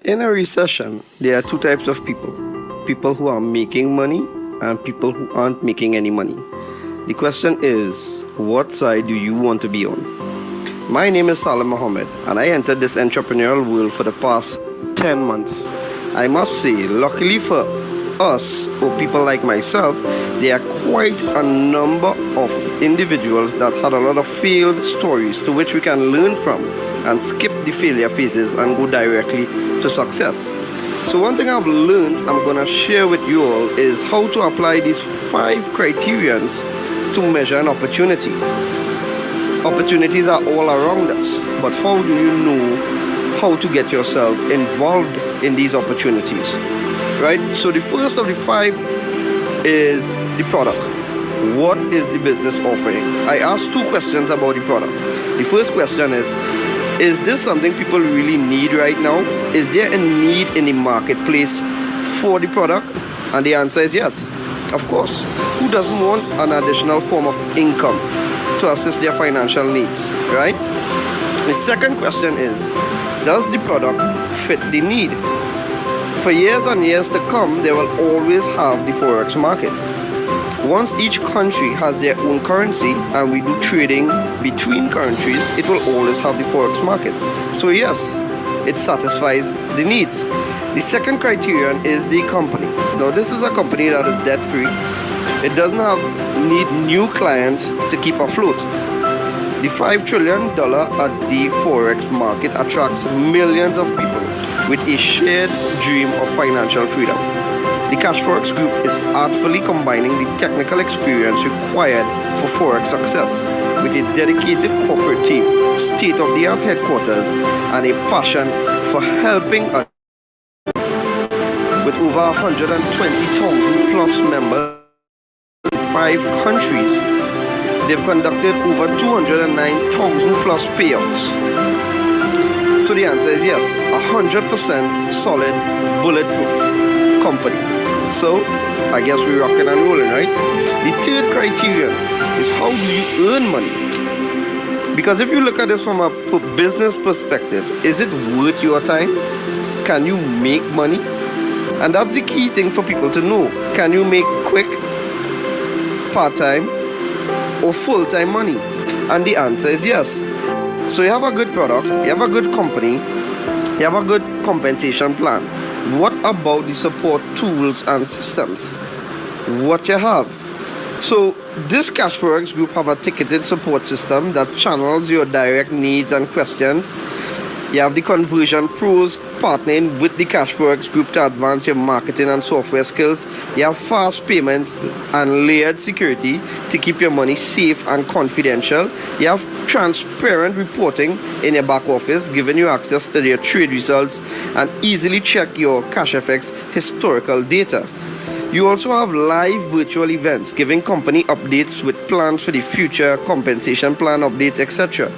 In a recession, there are two types of people. People who are making money and people who aren't making any money. The question is, what side do you want to be on? My name is Salim Mohammed and I entered this entrepreneurial world for the past 10 months. I must say, luckily for us or people like myself, there are quite a number of individuals that had a lot of failed stories to which we can learn from and skip the failure phases and go directly to success. So one thing I've learned I'm going to share with you all is how to apply these 5 criterions to measure an opportunity. Opportunities are all around us, but how do you know how to get yourself involved in these opportunities? Right? So the first of the 5 is the product. What is the business offering? I asked 2 questions about the product. The first question is this something people really need right now? Is there a need in the marketplace for the product? And the answer is yes, of course. Who doesn't want an additional form of income to assist their financial needs, right? The second question is, does the product fit the need? For years and years to come, they will always have the Forex market. Once each country has their own currency and we do trading between countries, it will always have the Forex market. So yes, it satisfies the needs. The second criterion is the company. Now this is a company that is debt free. It doesn't need new clients to keep afloat. The $5 trillion at the Forex market attracts millions of people with a shared dream of financial freedom. The CASHFX group is artfully combining the technical experience required for Forex success with a dedicated corporate team, state-of-the-art headquarters, and a passion for helping others. With over 120,000 plus members in 5 countries, they've conducted over 209,000 plus payouts. So the answer is yes, 100% solid, bulletproof company. So I guess we're rocking and rolling, right? The third criterion is, how do you earn money? Because if you look at this from a business perspective, is it worth your time? Can you make money? And that's the key thing for people to know. Can you make quick, part-time, or full-time money? And the answer is yes. So you have a good product, you have a good company, you have a good compensation plan. What about the support tools and systems? What you have? So this CASHFX group have a ticketed support system that channels your direct needs and questions. You have the conversion pros partnering with the CASHFX group to advance your marketing and software skills. You have fast payments and layered security to keep your money safe and confidential. You have transparent reporting in your back office, giving you access to your trade results and easily check your CASHFX historical data. You also have live virtual events, giving company updates with plans for the future, compensation plan updates, etc.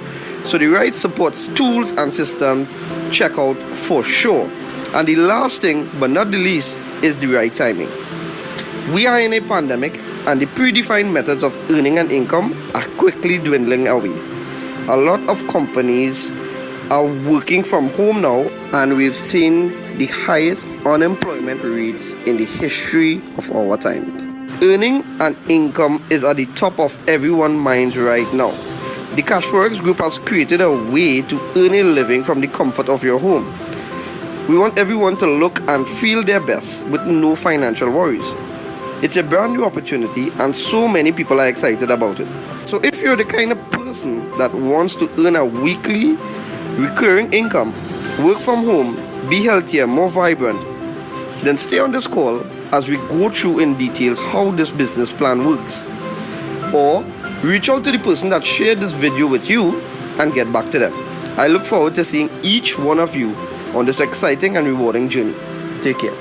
So the right support tools and systems, check out for sure. And the last thing, but not the least, is the right timing. We are in a pandemic and the predefined methods of earning an income are quickly dwindling away. A lot of companies are working from home now, and we've seen the highest unemployment rates in the history of our time. Earning an income is at the top of everyone's minds right now. The CASHFX group has created a way to earn a living from the comfort of your home. We want everyone to look and feel their best with no financial worries. It's a brand new opportunity and so many people are excited about it. So if you're the kind of person that wants to earn a weekly recurring income, work from home, be healthier, more vibrant, then stay on this call as we go through in details how this business plan works. Or reach out to the person that shared this video with you and get back to them. I look forward to seeing each one of you on this exciting and rewarding journey. Take care.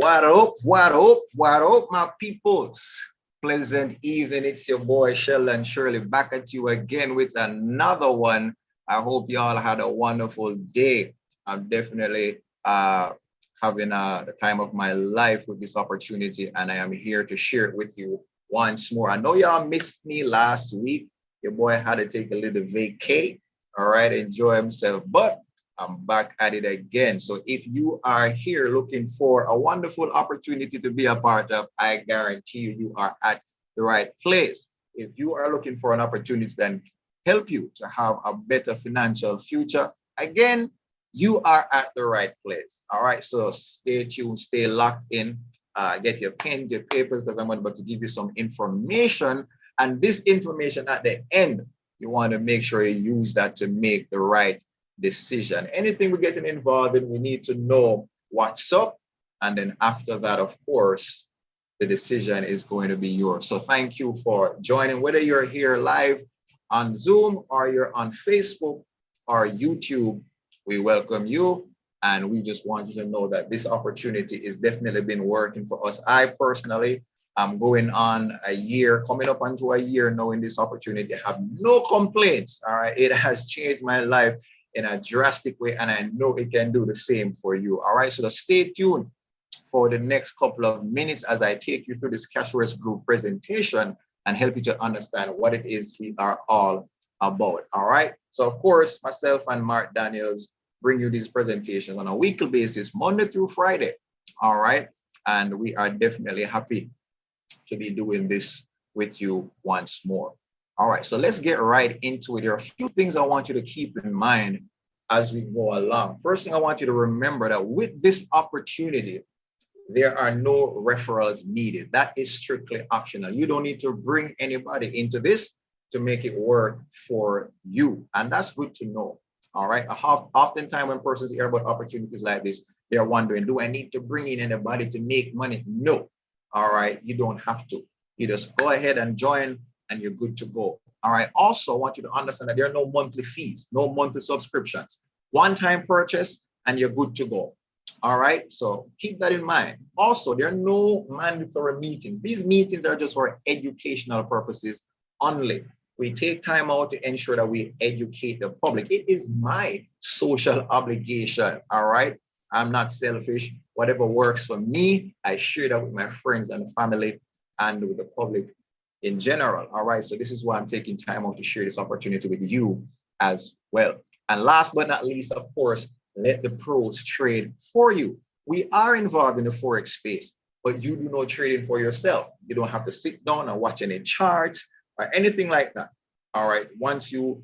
What up, my peoples? Pleasant evening. It's your boy Sheldon Shirley back at you again with another one I hope y'all had a wonderful day. I'm definitely having the time of my life with this opportunity, and I am here to share it with you once more. I know y'all missed me last week. Your boy had to take a little vacay, all right, enjoy himself, but I'm back at it again. So if you are here looking for a wonderful opportunity to be a part of, I guarantee you are at the right place. If you are looking for an opportunity that help you to have a better financial future, again, you are at the right place. All right, so stay tuned, stay locked in, get your pen, your papers, because I'm about to give you some information. And this information at the end, you want to make sure you use that to make the right decision. Anything we're getting involved in, we need to know what's up. And then after that, of course, the decision is going to be yours. So thank you for joining, whether you're here live on Zoom or you're on Facebook or YouTube, we welcome you. And we just want you to know that this opportunity is definitely been working for us. I personally am going on a year, coming up onto a year now in this opportunity. I have no complaints, all right? It has changed my life in a drastic way, and I know it can do the same for you, all right? So stay tuned for the next couple of minutes as I take you through this CASHFX Group presentation and help you to understand what it is we are all about, all right? So of course, myself and Mark Daniels bring you these presentations on a weekly basis, Monday through Friday, all right? And we are definitely happy to be doing this with you once more. All right, so let's get right into it. There are a few things I want you to keep in mind as we go along. First thing I want you to remember that with this opportunity, there are no referrals needed. That is strictly optional. You don't need to bring anybody into this to make it work for you. And that's good to know. All right. Oftentimes when persons hear about opportunities like this, they're wondering, do I need to bring in anybody to make money? No. All right. You don't have to. You just go ahead and join and you're good to go. All right. Also, I want you to understand that there are no monthly fees, no monthly subscriptions. One-time purchase and you're good to go. All right, so keep that in mind. Also, there are no mandatory meetings. These meetings are just for educational purposes only. We take time out to ensure that we educate the public. It is my social obligation, all right? I'm not selfish. Whatever works for me, I share that with my friends and family and with the public in general, all right? So this is why I'm taking time out to share this opportunity with you as well. And last but not least, of course, let the pros trade for you. We are involved in the Forex space, but you do no trading for yourself. You don't have to sit down and watch any charts or anything like that. All right. Once you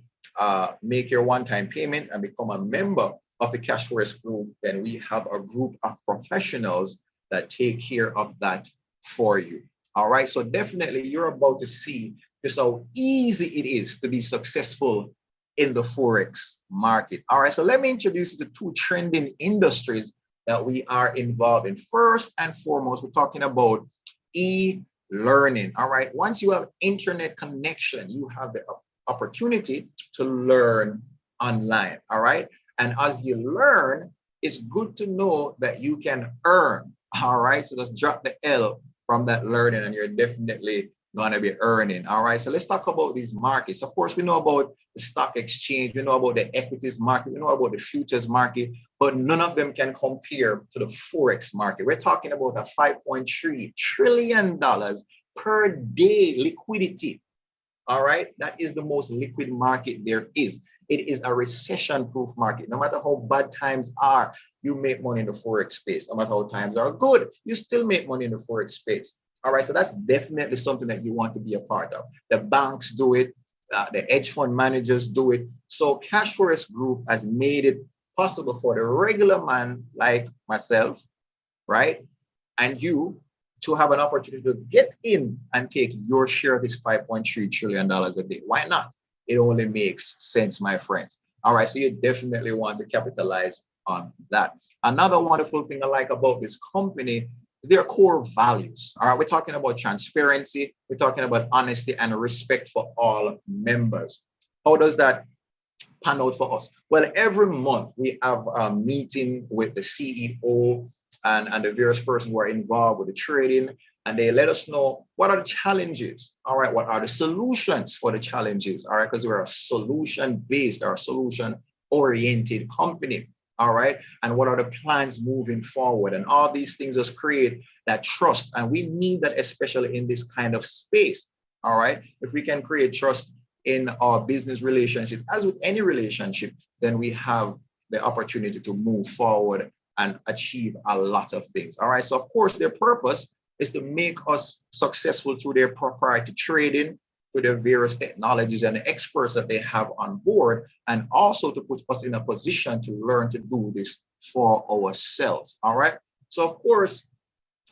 make your one-time payment and become a member of the CASHFX Group, then we have a group of professionals that take care of that for you. All right. So definitely you're about to see just how easy it is to be successful in the Forex market. All right, so let me introduce you to two trending industries that we are involved in. First and foremost, we're talking about e-learning. All right, once you have internet connection, you have the opportunity to learn online. All right, and as you learn, it's good to know that you can earn. All right, so let's drop the L from that learning, and you're definitely gonna be earning. All right, so let's talk about these markets. Of course, we know about the stock exchange, we know about the equities market, we know about the futures market, but none of them can compare to the Forex market. We're talking about a $5.3 trillion per day liquidity. All right, that is the most liquid market there is. It is a recession-proof market. No matter how bad times are, you make money in the Forex space. No matter how times are good, you still make money in the Forex space. All right, so that's definitely something that you want to be a part of. The banks do it, the hedge fund managers do it. So CASHFX Group has made it possible for the regular man like myself, right, and you to have an opportunity to get in and take your share of this $5.3 trillion a day. Why not? It only makes sense, my friends. All right, so you definitely want to capitalize on that. Another wonderful thing I like about this company is their core values. All right, we're talking about transparency, we're talking about honesty and respect for all members. How does that pan out for us? Well, every month we have a meeting with the CEO and the various persons who are involved with the trading. and they let us know what are the challenges, all right, what are the solutions for the challenges, all right, because we're a solution-based or solution-oriented company, all right, and what are the plans moving forward, and all these things just create that trust, and we need that especially in this kind of space, all right. If we can create trust in our business relationship, as with any relationship, then we have the opportunity to move forward and achieve a lot of things, all right. So of course their purpose is to make us successful through their proprietary trading, through their various technologies and the experts that they have on board, and also to put us in a position to learn to do this for ourselves, all right? So of course,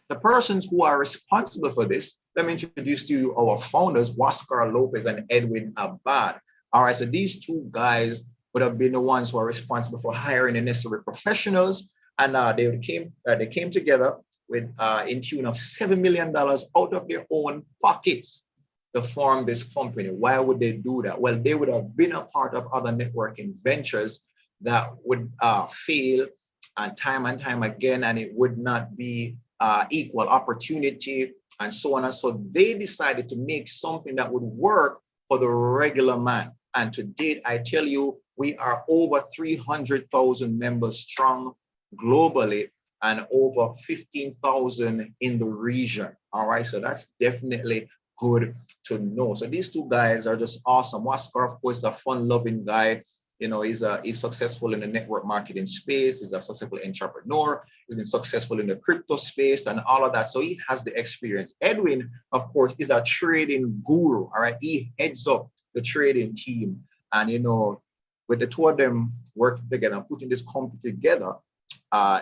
the persons who are responsible for this, let me introduce to you our founders, Oscar Lopez and Edwin Abad. All right, so these two guys would have been the ones who are responsible for hiring the necessary professionals, and they came together with in tune of $7 million out of their own pockets to form this company. Why would they do that? Well, they would have been a part of other networking ventures that would fail and time again, and it would not be equal opportunity and so on. And so they decided to make something that would work for the regular man. And to date, I tell you, we are over 300,000 members strong globally, and over 15,000 in the region. All right, so that's definitely good to know. So these two guys are just awesome. Oscar, of course, is a fun-loving guy. You know, he's successful in the network marketing space. He's a successful entrepreneur. He's been successful in the crypto space and all of that. So he has the experience. Edwin, of course, is a trading guru. All right, he heads up the trading team. And, you know, with the two of them working together and putting this company together,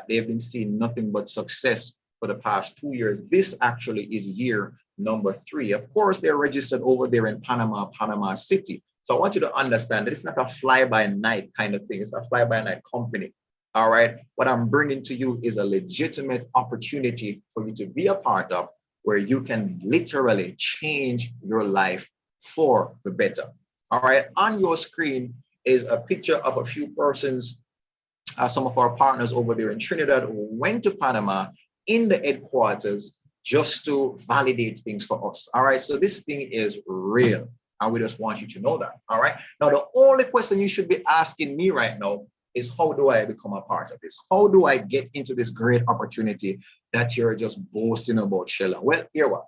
they've been seeing nothing but success for the past 2 years. This actually is year number 3. Of course, they're registered over there in Panama City. So I want you to understand that it's not a fly-by-night kind of thing. It's a fly-by-night company. All right. What I'm bringing to you is a legitimate opportunity for you to be a part of, where you can literally change your life for the better. All right. On your screen is a picture of a few persons, some of our partners over there in Trinidad, who went to Panama in the headquarters just to validate things for us. All right. So this thing is real. And we just want you to know that. All right. Now, the only question you should be asking me right now is, how do I become a part of this? How do I get into this great opportunity that you're just boasting about, Sheila? Well, here what?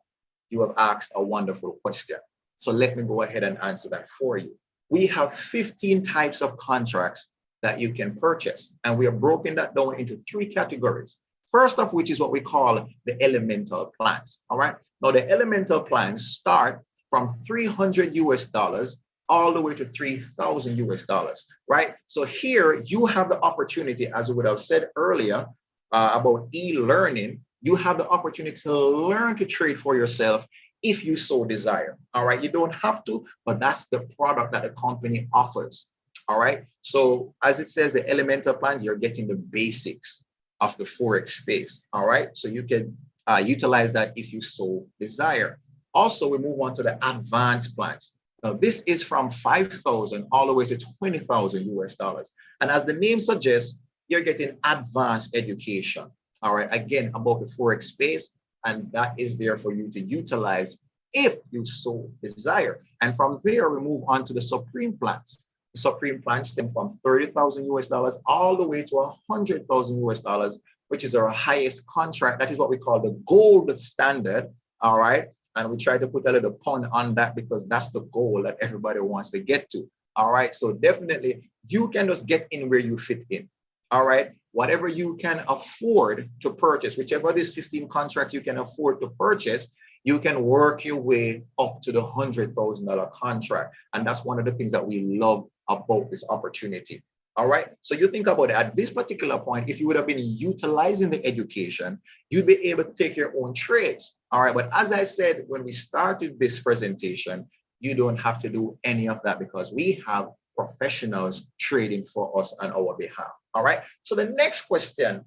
You have asked a wonderful question. So let me go ahead and answer that for you. We have 15 types of contracts that you can purchase, and we have broken that down into 3 categories. First of which is what we call the elemental plans. All right. Now, the elemental plans start from $300 all the way to $3,000, right? So here you have the opportunity, as we would have said earlier about e-learning, you have the opportunity to learn to trade for yourself if you so desire. All right. You don't have to, but that's the product that the company offers. All right. So as it says, the elemental plans, you're getting the basics of the Forex space. All right. So you can utilize that if you so desire. Also, we move on to the advanced plans. Now, this is from $5,000 all the way to $20,000. And as the name suggests, you're getting advanced education. All right. Again, about the Forex space. And that is there for you to utilize if you so desire. And from there, we move on to the supreme plans. The supreme plans stem from $30,000 all the way to $100,000, which is our highest contract. That is what we call the gold standard. All right. And we try to put a little pun on that because that's the goal that everybody wants to get to. All right. So definitely you can just get in where you fit in. All right. Whatever you can afford to purchase, whichever of these 15 contracts you can afford to purchase, you can work your way up to the $100,000 contract. And that's one of the things that we love about this opportunity. All right. So you think about it at this particular point, if you would have been utilizing the education, you'd be able to take your own trades. All right. But as I said, when we started this presentation, you don't have to do any of that because we have professionals trading for us on our behalf. All right. So the next question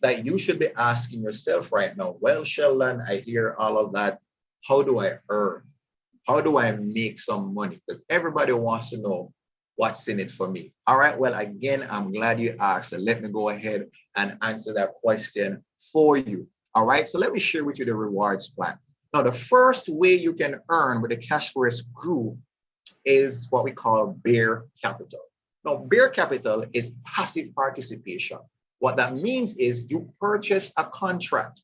that you should be asking yourself right now, well, Sheldon, I hear all of that. How do I earn? How do I make some money? Because everybody wants to know what's in it for me. All right. Well, again, I'm glad you asked. So let me go ahead and answer that question for you. All right, so let me share with you the rewards plan. Now, the first way you can earn with the CASHFX group is what we call bear capital. Now, bear capital is passive participation. What that means is you purchase a contract,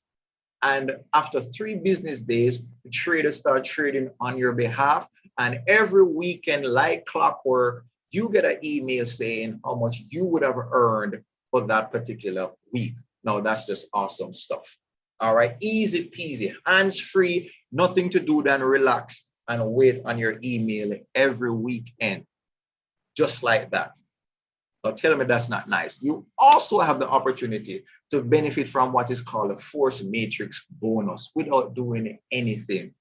and after 3 business days, the trader starts trading on your behalf. And every weekend, like clockwork, you get an email saying how much you would have earned for that particular week. Now, that's just awesome stuff. All right, easy peasy, hands-free, nothing to do than relax and wait on your email every weekend, just like that. Now, tell me that's not nice. You also have the opportunity to benefit from what is called a force matrix bonus without doing anything.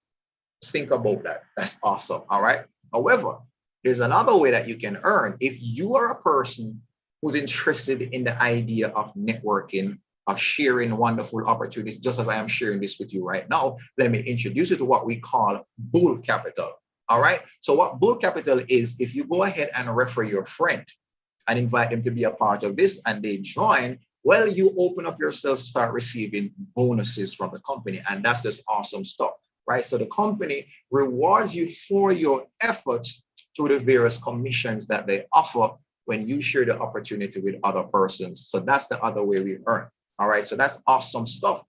Just think about that. That's awesome. All right. However, there's another way that you can earn. If you are a person who's interested in the idea of networking, of sharing wonderful opportunities, just as I am sharing this with you right now, let me introduce you to what we call bull capital. All right. So what bull capital is, if you go ahead and refer your friend and invite them to be a part of this and they join, well, you open up yourself to start receiving bonuses from the company. And that's just awesome stuff, right? So the company rewards you for your efforts through the various commissions that they offer when you share the opportunity with other persons. So that's the other way we earn. All right, so that's awesome stuff.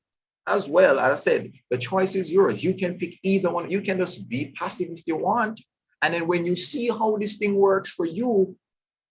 As well, as I said, the choice is yours. You can pick either one. You can just be passive if you want. And then when you see how this thing works for you,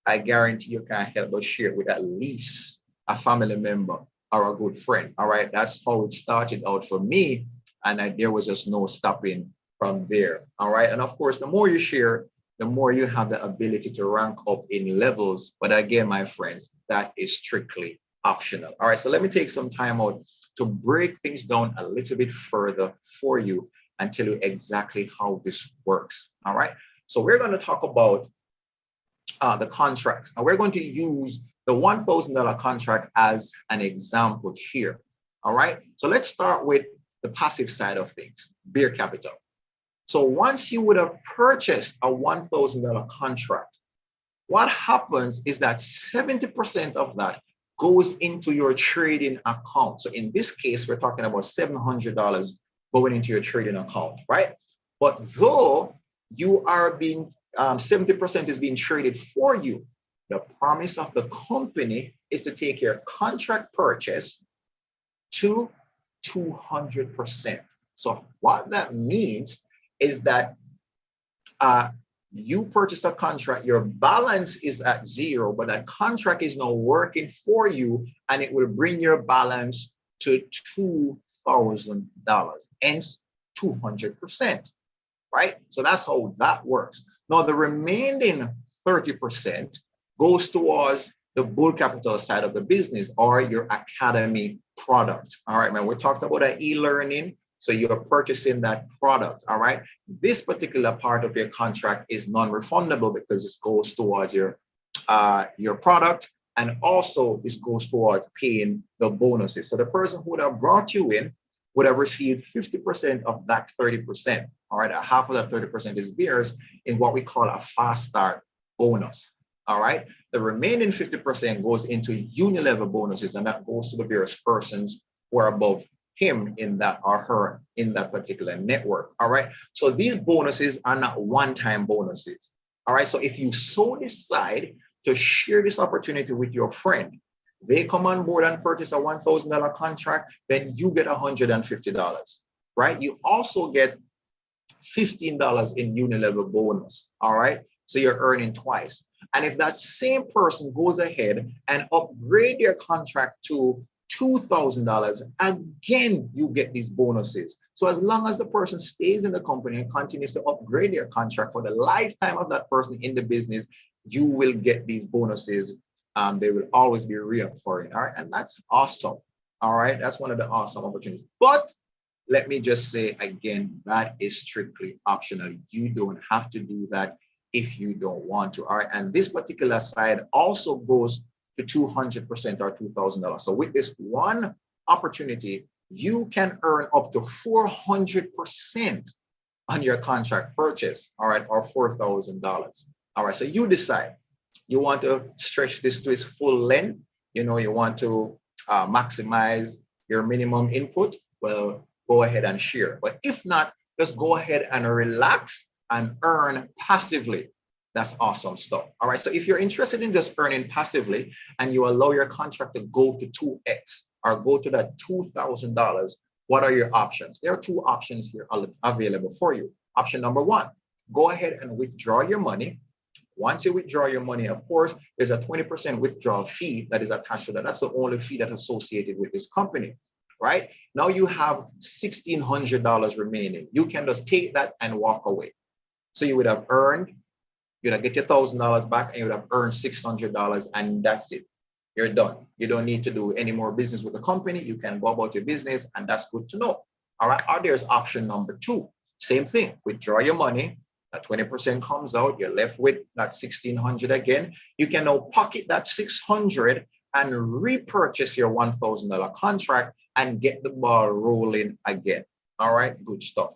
I guarantee you can't help but share it with at least a family member or a good friend. All right, that's how it started out for me. And there was just no stopping from there. All right, and of course, the more you share, the more you have the ability to rank up in levels. But again, my friends, that is strictly optional. All right, so let me take some time out to break things down a little bit further for you and tell you exactly how this works. All right, so we're going to talk about the contracts, and we're going to use the $1,000 contract as an example here. All right, so let's start with the passive side of things, bear capital. So once you would have purchased a $1,000 contract, what happens is that 70% of that goes into your trading account. So in this case, we're talking about $700 going into your trading account, right? But though you are being 70% is being traded for you, the promise of the company is to take your contract purchase to 200%. So what that means is that you purchase a contract, your balance is at 0, but that contract is now working for you and it will bring your balance to $2,000, hence 200%, right? So that's how that works. Now, the remaining 30% goes towards the bull capital side of the business or your academy product. All right, man, we talked about that e-learning. So you're purchasing that product, all right? This particular part of your contract is non-refundable because it goes towards your product, and also this goes towards paying the bonuses. So the person who would have brought you in would have received 50% of that 30%, all right? Half of that 30% is theirs in what we call a fast start bonus, all right? The remaining 50% goes into unilevel bonuses, and that goes to the various persons who are above him in that or her in that particular network. All right. So these bonuses are not one-time bonuses. All right. So if you so decide to share this opportunity with your friend, they come on board and purchase a $1,000 contract, then you get $150. Right. You also get $15 in unilevel bonus. All right. So you're earning twice. And if that same person goes ahead and upgrade their contract to $2,000, again, you get these bonuses. So as long as the person stays in the company and continues to upgrade their contract for the lifetime of that person in the business, you will get these bonuses. They will always be reoccurring. All right. And that's awesome. All right. That's one of the awesome opportunities. But let me just say again, that is strictly optional. You don't have to do that if you don't want to. All right. And this particular side also goes to 200% or $2,000. So with this one opportunity, you can earn up to 400% on your contract purchase, all right, or $4,000. All right, so you decide. You want to stretch this to its full length. You know, you want to maximize your minimum input, well, go ahead and share. But if not, just go ahead and relax and earn passively. That's awesome stuff. All right. So if you're interested in just earning passively and you allow your contract to go to 2x or go to that $2,000, what are your options? There are two options here available for you. Option number one, go ahead and withdraw your money. Once you withdraw your money, of course, there's a 20% withdrawal fee that is attached to that. That's the only fee that's associated with this company, right? Now you have $1,600 remaining. You can just take that and walk away. So you would have earned, you'd get your $1,000 back and you would have earned $600 and that's it. You're done. You don't need to do any more business with the company. You can go about your business and that's good to know. All right. Or there's option number two. Same thing. Withdraw your money. That 20% comes out. You're left with that $1,600 again. You can now pocket that $600 and repurchase your $1,000 contract and get the ball rolling again. All right. Good stuff.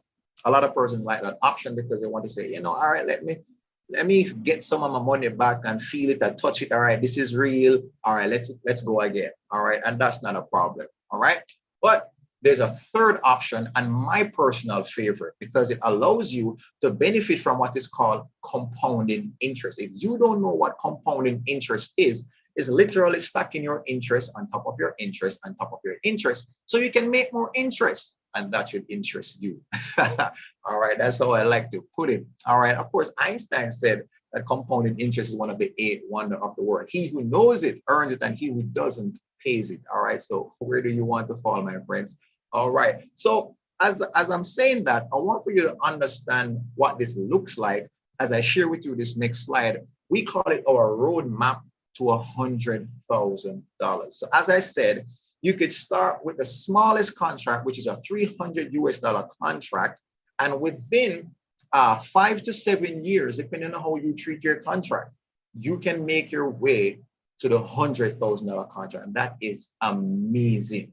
A lot of persons like that option because they want to say, all right, let me get some of my money back and feel it and touch it. All right, this is real. All right, let's go again. All right, and that's not a problem. All right, but there's a third option and my personal favorite because it allows you to benefit from what is called compounding interest. If you don't know what compounding interest is literally stacking your interest on top of your interest on top of your interest so you can make more interest. And that should interest you. All right, that's how I like to put it. All right, of course, Einstein said that compounding interest is one of the 8 wonders of the world. He who knows it earns it, and he who doesn't pays it. All right, so where do you want to fall, my friends? All right, so as I'm saying that, I want for you to understand what this looks like as I share with you this next slide. We call it our roadmap to $100,000. So as I said, you could start with the smallest contract, which is a $300 contract. And within 5 to 7 years, depending on how you treat your contract, you can make your way to the $100,000 contract. And that is amazing.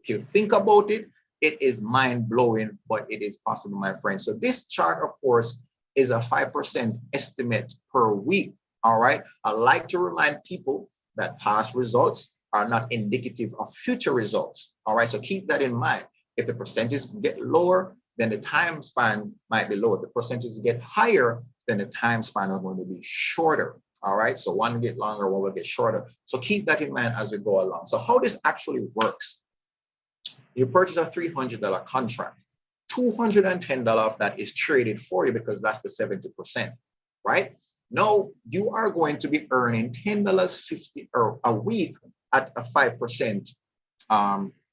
If you think about it, it is mind blowing, but it is possible, my friends. So this chart, of course, is a 5% estimate per week. All right. I like to remind people that past results are not indicative of future results. All right, so keep that in mind. If the percentages get lower, then the time span might be lower. If the percentages get higher, then the time span is going to be shorter. All right, so one will get longer, one will get shorter. So keep that in mind as we go along. So how this actually works, you purchase a $300 contract. $210 of that is traded for you because that's the 70%, right? Now you are going to be earning $10.50 a week at a 5%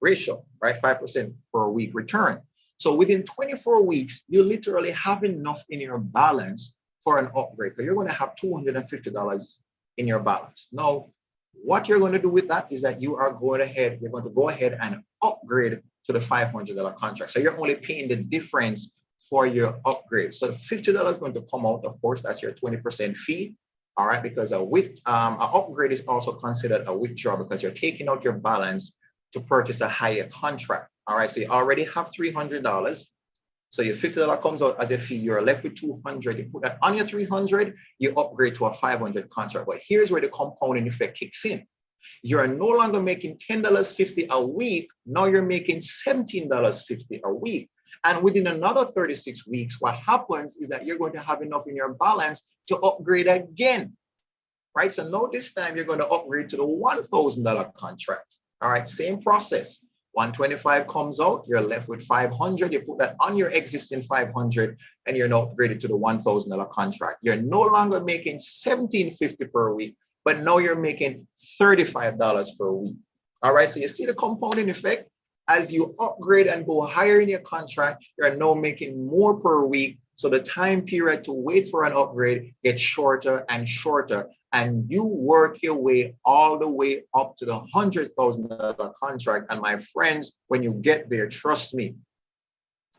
ratio, right? 5% per week return. So within 24 weeks, you literally have enough in your balance for an upgrade. So you're going to have $250 in your balance. Now, what you're going to do with that is that you're going to go ahead and upgrade to the $500 contract. So you're only paying the difference for your upgrade. So the $50 is going to come out, of course, that's your 20% fee. All right, because an upgrade is also considered a withdrawal because you're taking out your balance to purchase a higher contract. All right, so you already have $300. So your $50 comes out as a fee. You're left with $200. You put that on your $300, you upgrade to a $500 contract. But here's where the compounding effect kicks in. You're no longer making $10.50 a week. Now you're making $17.50 a week. And within another 36 weeks, what happens is that you're going to have enough in your balance to upgrade again, right? So now this time you're going to upgrade to the $1,000 contract. All right, same process. 125 comes out, you're left with 500. You put that on your existing 500 and you're now upgraded to the $1,000 contract. You're no longer making $17.50 per week, but now you're making $35 per week. All right, so you see the compounding effect. As you upgrade and go higher in your contract, you're now making more per week. So the time period to wait for an upgrade gets shorter and shorter. And you work your way all the way up to the $100,000 contract. And my friends, when you get there, trust me,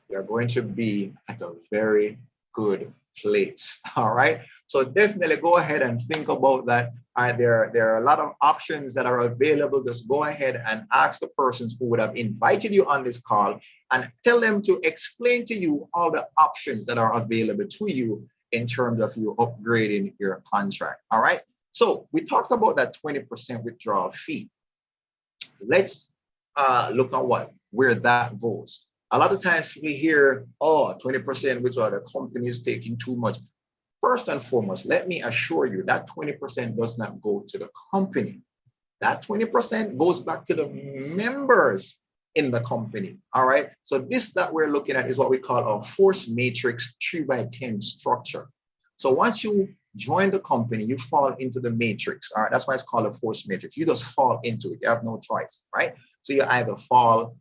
you're going to be at a very good place. All right. So definitely go ahead and think about that. There are a lot of options that are available. Just go ahead and ask the persons who would have invited you on this call and tell them to explain to you all the options that are available to you in terms of you upgrading your contract. All right. So we talked about that 20% withdrawal fee. Let's look at where that goes. A lot of times we hear, oh, 20%, which are the companies taking too much. First and foremost, let me assure you that 20% does not go to the company. That 20% goes back to the members in the company. All right. So this that we're looking at is what we call a force matrix 3x10 structure. So once you join the company, you fall into the matrix. All right. That's why it's called a force matrix. You just fall into it. You have no choice. Right. So you either fall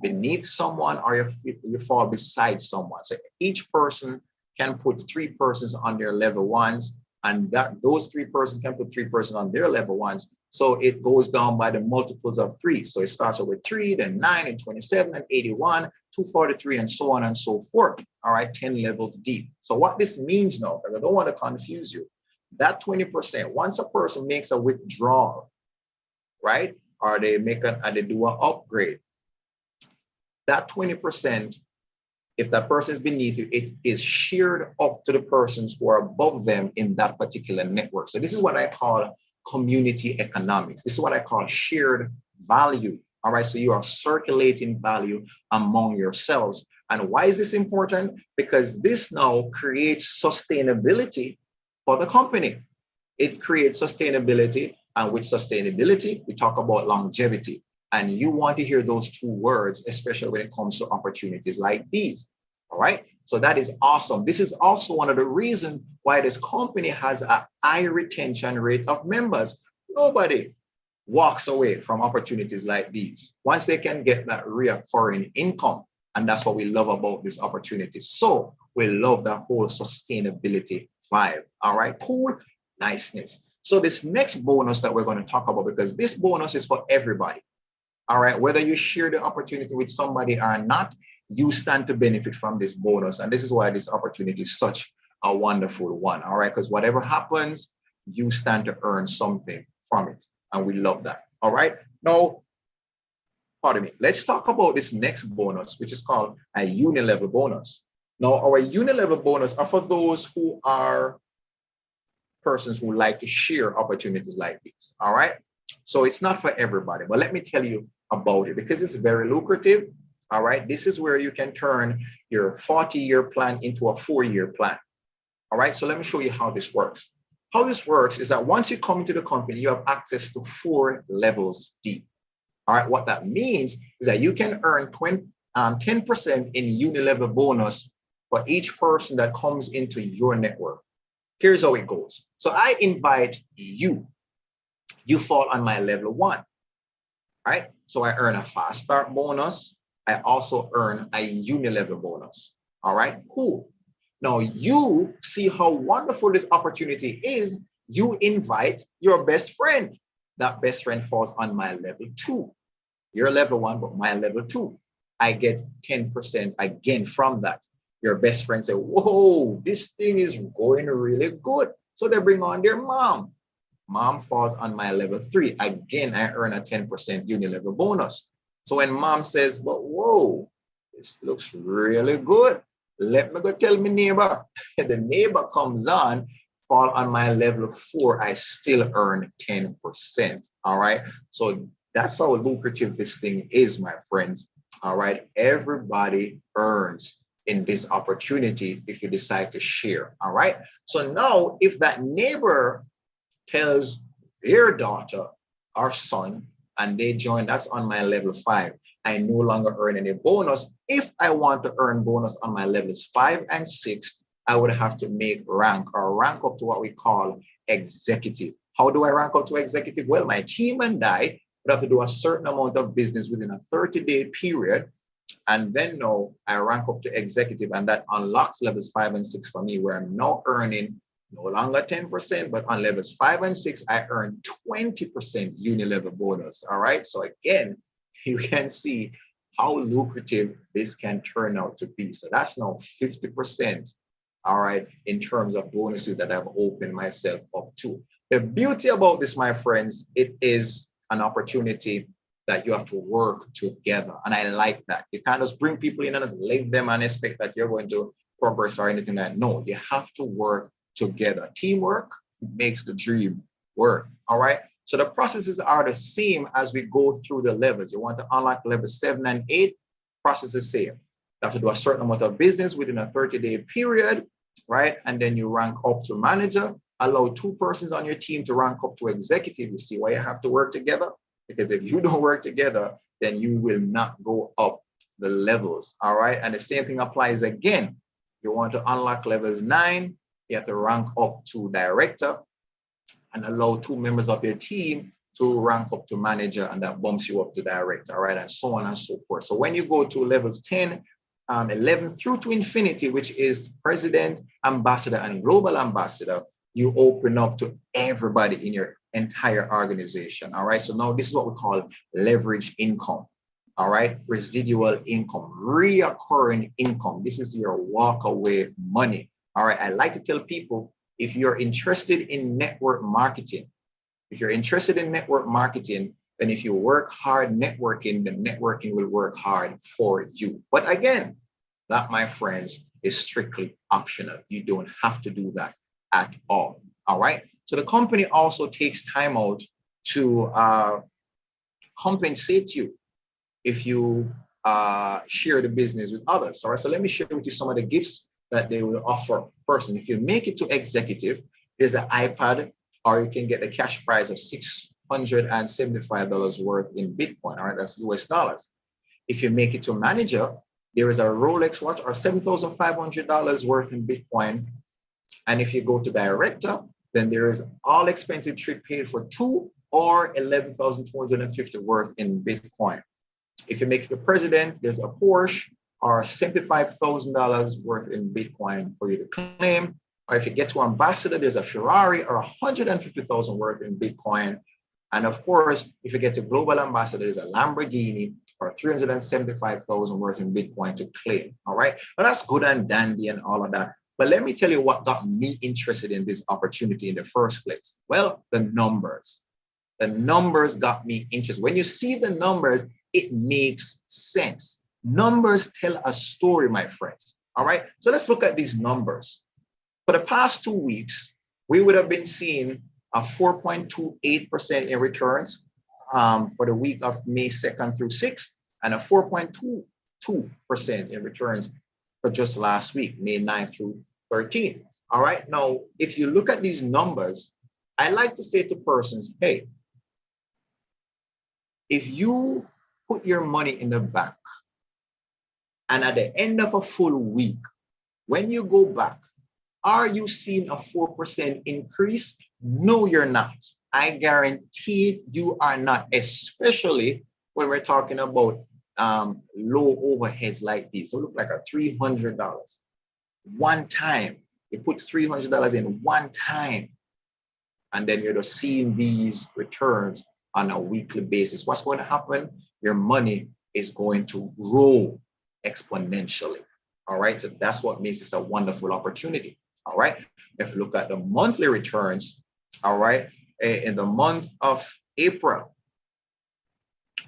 beneath someone or you fall beside someone. So each person can put 3 persons on their level ones, and that those 3 persons can put 3 persons on their level ones. So it goes down by the multiples of 3. So it starts with 3, then 9, and 27, and 81, 243, and so on and so forth. All right, 10 levels deep. So what this means now, because I don't want to confuse you, that 20%, once a person makes a withdrawal, right, or they do an upgrade, that 20%, if that person is beneath you, it is shared up to the persons who are above them in that particular network. So this is what I call community economics. This is what I call shared value. All right, so you are circulating value among yourselves. And why is this important? Because this now creates sustainability for the company. It creates sustainability, and with sustainability, we talk about longevity. And you want to hear those 2 words, especially when it comes to opportunities like these. All right. So that is awesome. This is also one of the reasons why this company has a high retention rate of members. Nobody walks away from opportunities like these once they can get that recurring income. And that's what we love about this opportunity. So we love that whole sustainability vibe. All right. Cool. Niceness. So this next bonus that we're going to talk about, because this bonus is for everybody. All right, whether you share the opportunity with somebody or not, you stand to benefit from this bonus. And this is why this opportunity is such a wonderful one. All right, because whatever happens, you stand to earn something from it. And we love that. All right. Now, pardon me. Let's talk about this next bonus, which is called a uni-level bonus. Now, our uni-level bonus are for those who are persons who like to share opportunities like this. All right. So it's not for everybody, but let me tell you about it because it's very lucrative. All right. This is where you can turn your 40-year plan into a 4-year plan. All right. So let me show you how this works. How this works is that once you come into the company, you have access to 4 levels deep. All right. What that means is that you can earn 10% in uni-level bonus for each person that comes into your network. Here's how it goes. So I invite you. You fall on my level 1, right? So I earn a fast start bonus. I also earn a uni-level bonus. All right, cool. Now you see how wonderful this opportunity is. You invite your best friend. That best friend falls on my level 2. You're level 1, but my level 2. I get 10% again from that. Your best friend say, whoa, this thing is going really good. So they bring on their mom. Mom falls on my level 3. Again, I earn a 10% uni-level bonus. So when mom says, but whoa, this looks really good. Let me go tell my neighbor. The neighbor comes on, fall on my level 4. I still earn 10%. All right. So that's how lucrative this thing is, my friends. All right. Everybody earns in this opportunity if you decide to share. All right. So now if that neighbor tells their daughter or son and they join, that's on my level 5. I no longer earn any bonus. If I want to earn bonus on my levels 5 and 6, I would have to make rank up to what we call executive. How do I rank up to executive? Well, my team and I would have to do a certain amount of business within a 30-day period. And then now I rank up to executive, and that unlocks levels 5 and 6 for me, where I'm now earning no longer 10%, but on levels 5 and 6, I earn 20% uni-level bonus. All right. So again, you can see how lucrative this can turn out to be. So that's now 50%. All right. In terms of bonuses that I've opened myself up to. The beauty about this, my friends, it is an opportunity that you have to work together. And I like that. You can't just bring people in and just leave them and expect that you're going to progress or anything like that. No, you have to work together. Teamwork makes the dream work. All right. So the processes are the same as we go through the levels. You want to unlock level 7 and 8, process is same. You have to do a certain amount of business within a 30-day period, right? And then you rank up to manager, allow 2 persons on your team to rank up to executive. You see why you have to work together? Because if you don't work together, then you will not go up the levels, all right? And the same thing applies again. You want to unlock levels 9, you have to rank up to director and allow 2 members of your team to rank up to manager, and that bumps you up to director, all right? And so on and so forth. So when you go to levels 10, 11 through to infinity, which is president, ambassador, and global ambassador, you open up to everybody in your entire organization, all right? So now this is what we call leverage income, all right? Residual income, reoccurring income. This is your walk away money, all right? I like to tell people, if you're interested in network marketing, then if you work hard networking, the networking will work hard for you. But again, that, my friends, is strictly optional. You don't have to do that at all. All right. So the company also takes time out to compensate you if you share the business with others. All right. So let me share with you some of the gifts that they will offer person. If you make it to executive, there's an iPad, or you can get the cash prize of $675 worth in Bitcoin. All right. That's US dollars. If you make it to manager, there is a Rolex watch or $7,500 worth in Bitcoin. And if you go to director, then there is all expensive trip paid for 2 or $11,250 worth in Bitcoin. If you make it to president, there's a Porsche or $75,000 worth in Bitcoin for you to claim. Or if you get to ambassador, there's a Ferrari or $150,000 worth in Bitcoin. And of course, if you get to global ambassador, there's a Lamborghini or $375,000 worth in Bitcoin to claim. All right. But that's good and dandy and all of that. But let me tell you what got me interested in this opportunity in the first place. Well, the numbers. The numbers got me interested. When you see the numbers, it makes sense. Numbers tell a story, my friends. All right. So let's look at these numbers. For the past 2 weeks, we would have been seeing a 4.28% in returns for the week of May 2nd through 6th, and a 4.22% in returns for just last week, May 9th through 13th. All right. Now, if you look at these numbers, I like to say to persons, hey, if you put your money in the bank and at the end of a full week, when you go back, are you seeing a 4% increase? No, you're not. I guarantee you are not, especially when we're talking about low overheads like these. So look like a $300 one time. You put $300 in one time, and then you're just seeing these returns on a weekly basis. What's going to happen? Your money is going to grow exponentially. All right. So that's what makes this a wonderful opportunity. All right. If you look at the monthly returns, all right, in the month of April,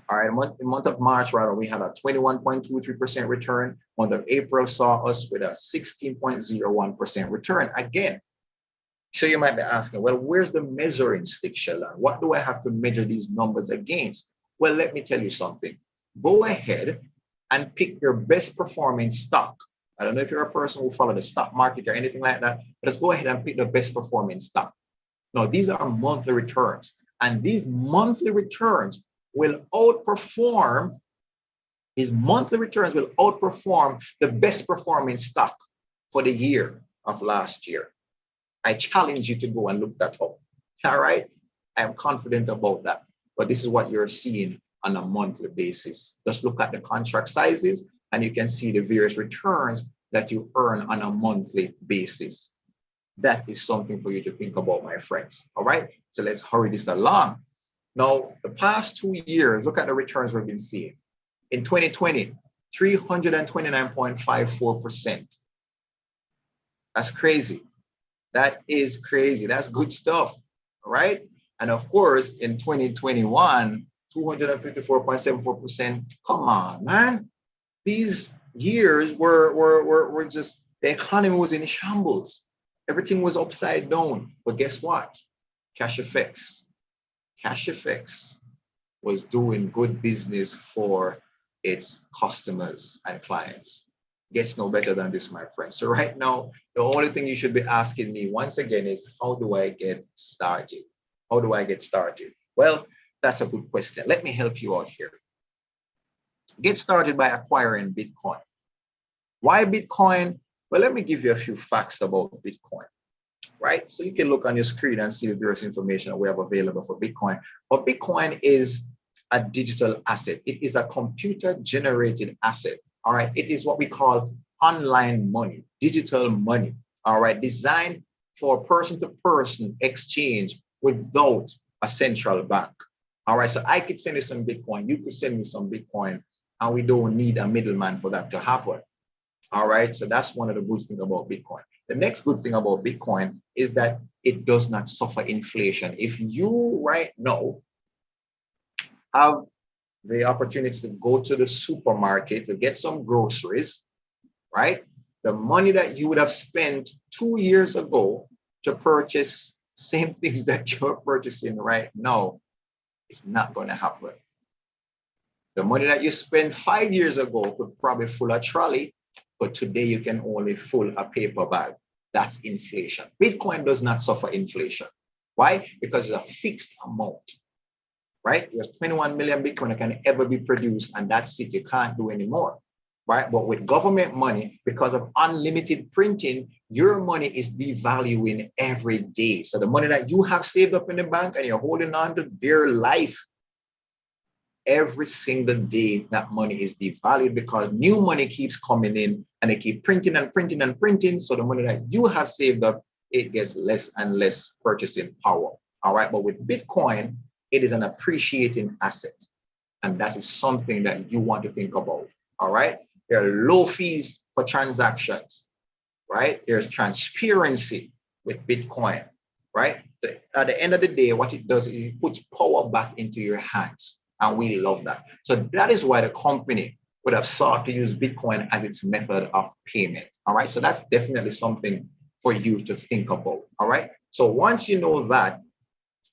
all right, the month of March, rather, we had a 21.23% return. Month of April saw us with a 16.01% return. Again, so you might be asking, well, where's the measuring stick, Sheldon? What do I have to measure these numbers against? Well, let me tell you something. Go ahead and pick your best performing stock. I don't know if you're a person who follows the stock market or anything like that, but just go ahead and pick the best performing stock. Now, these are monthly returns, and these monthly returns will outperform, the best performing stock for the year of last year. I challenge you to go and look that up. All right. I'm confident about that. But this is what you're seeing on a monthly basis. Just look at the contract sizes, and you can see the various returns that you earn on a monthly basis. That is something for you to think about, my friends. All right. So let's hurry this along. Now, the past 2 years, look at the returns we've been seeing. In 2020, 329.54%. That's crazy. That is crazy. That's good stuff. All right. And of course, in 2021, 254.74%. Come on, man. These years were just, the economy was in shambles. Everything was upside down. But guess what? CASHFX CASHFX was doing good business for its customers and clients. Gets no better than this, my friend. So right now, the only thing you should be asking me once again is, how do I get started? How do I get started? Well, that's a good question. Let me help you out here. Get started by acquiring Bitcoin. Why Bitcoin? Well, let me give you a few facts about Bitcoin, right? So you can look on your screen and see the various information we have available for Bitcoin. But Bitcoin is a digital asset. It is a computer-generated asset, all right? It is what we call online money, digital money, all right? Designed for person-to-person exchange without a central bank, all right? So I could send you some Bitcoin, you could send me some Bitcoin, and we don't need a middleman for that to happen. All right, so that's one of the good things about Bitcoin. The next good thing about Bitcoin is that it does not suffer inflation. If you right now have the opportunity to go to the supermarket to get some groceries, right? The money that you would have spent 2 years ago to purchase same things that you're purchasing right now, it's not going to happen. The money that you spent 5 years ago could probably fill a trolley, but today you can only fill a paper bag. That's inflation. Bitcoin does not suffer inflation. Why? Because it's a fixed amount, right? There's 21 million Bitcoin that can ever be produced, and that's it. You can't do anymore, right? But with government money, because of unlimited printing, your money is devaluing every day. So the money that you have saved up in the bank and you're holding on to dear life, every single day that money is devalued because new money keeps coming in and they keep printing and printing and printing. So the money that you have saved up, it gets less and less purchasing power. All right. But with Bitcoin, it is an appreciating asset. And that is something that you want to think about. All right. There are low fees for transactions, right? There's transparency with Bitcoin, right? At the end of the day, what it does is it puts power back into your hands. And we love that. So that is why the company would have sought to use Bitcoin as its method of payment. All right. So that's definitely something for you to think about. All right. So once you know that,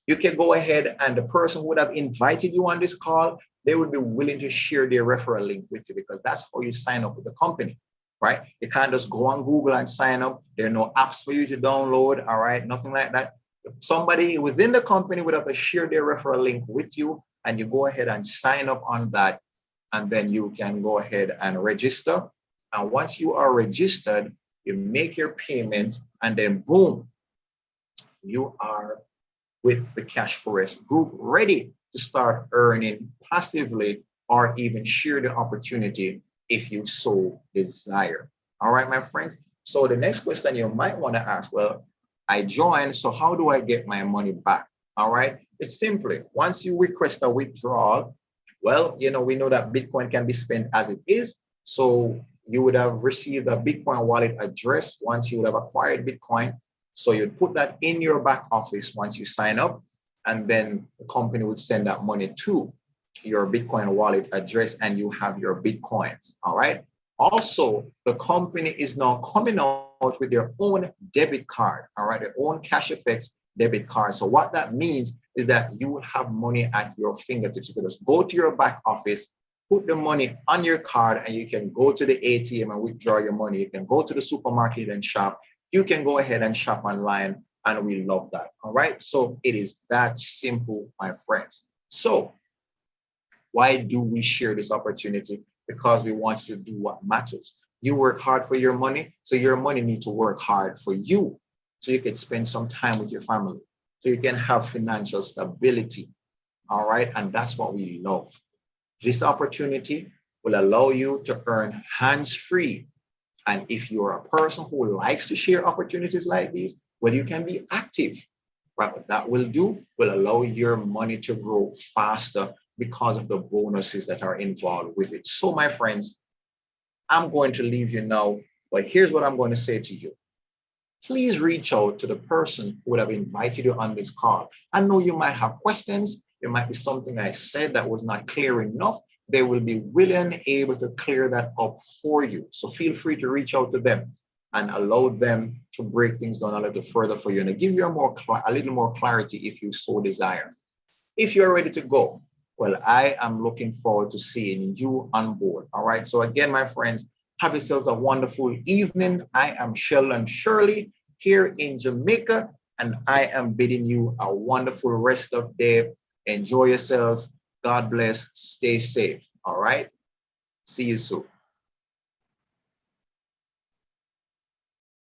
you can go ahead and the person would have invited you on this call. They would be willing to share their referral link with you because that's how you sign up with the company. Right. You can't just go on Google and sign up. There are no apps for you to download. All right. Nothing like that. Somebody within the company would have to share their referral link with you. And you go ahead and sign up on that, and then you can go ahead and register. And once you are registered, you make your payment, and then boom, you are with the CASHFX group, ready to start earning passively or even share the opportunity if you so desire. All right, my friends. So the next question you might want to ask, well, I joined, so how do I get my money back? All right, it's simply once you request a withdrawal, well, we know that Bitcoin can be spent as it is. So you would have received a Bitcoin wallet address once you would have acquired Bitcoin. So you'd put that in your back office once you sign up, and then the company would send that money to your Bitcoin wallet address and you have your Bitcoins. All right. Also, the company is now coming out with their own debit card, all right, their own CASHFX debit card. So what that means is that you will have money at your fingertips. You can just go to your back office, put the money on your card, and you can go to the ATM and withdraw your money. You can go to the supermarket and shop. You can go ahead and shop online, and we love that. All right. So it is that simple, my friends. So why do we share this opportunity? Because we want you to do what matters. You work hard for your money, so your money needs to work hard for you. So you can spend some time with your family, so you can have financial stability. All right. And that's what we love. This opportunity will allow you to earn hands-free. And if you're a person who likes to share opportunities like these, well, you can be active. Right? What that will allow your money to grow faster because of the bonuses that are involved with it. So, my friends, I'm going to leave you now, but here's what I'm going to say to you. Please reach out to the person who would have invited you on this call. I know you might have questions. There might be something I said that was not clear enough. They will be willing and able to clear that up for you. So feel free to reach out to them and allow them to break things down a little further for you and give you a little more clarity if you so desire. If you're ready to go, well, I am looking forward to seeing you on board. All right. So again, my friends, have yourselves a wonderful evening. I am Sheldon Shirley here in Jamaica, and I am bidding you a wonderful rest of day. Enjoy yourselves. God bless. Stay safe. All right. See you soon.